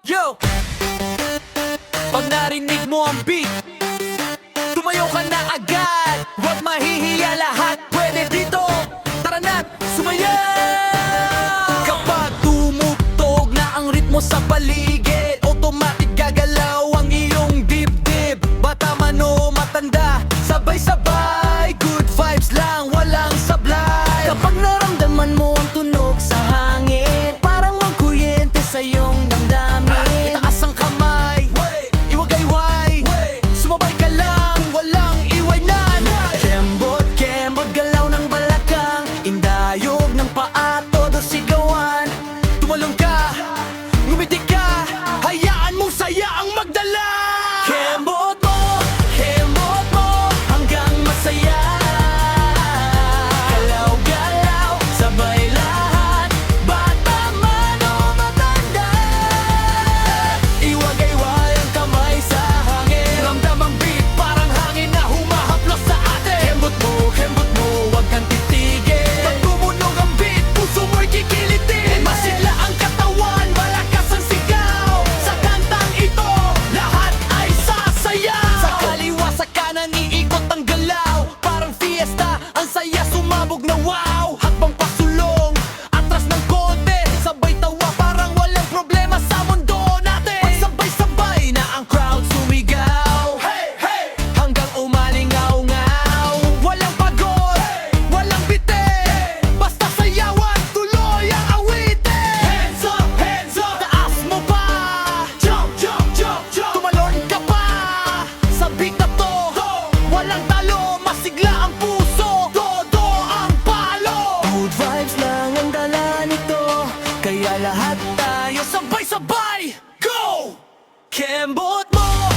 Yo! Pag narinig mo ang beat, tumayo ka na agad. Huwag mahihiya, lahat pwede dito. Tara na't sumayaw! Kapag tumugtog na ang ritmo sa paligid, automatic gagalaw ang iyong dibdib. Bata man o matanda, sabay-sabay, good vibes lang, walang sablay. Kapag naramdaman mo ang tunog sa hangin, parang magkuyente sa iyong damdamin. Itaas ang kamay, iwagayway, sumabay ka lang, walang iwanan. Kembot, kembot, galaw ng balakang, indayog ng paa, todo sigawan. Tumalon ka, ngumiti ka, hayaan mong saya ang magdala. Kembot mo, hanggang masaya. Galaw-galaw, sabay lahat, bata man o matanda. Iwagayway ang kamay sa hangin, ramdam ang beat, parang hangin na humahaplos sa atin. Kembot mo, huwag kang titigil. Pag tumunog ang beat, puso mo'y kikilitin. Masigla ang katawan, malakas ang sigaw. Sa kantang ito, lahat ay sasayaw. Sa kaliwa, sa kanan, iikot ang galaw. Parang fiesta, ang saya sumabog na wow. Hakbang pasulong, atras ng konti, sabay tawa, parang walang problema sa mundo natin. Pagsabay-sabay na ang crowd sumigaw, hanggang umalingaw-ngaw. Walang pagod, walang bitin, basta sayawan, tuloy ang awitin. Hands up, taas mo pa. Jump, tumalon ka pa. Sa beat na to, walang talo, masigla ang puso, todo ang palo. Good vibes lang ang dala nito, kaya lahat tayo Sabay-sabay, go! kembot mo.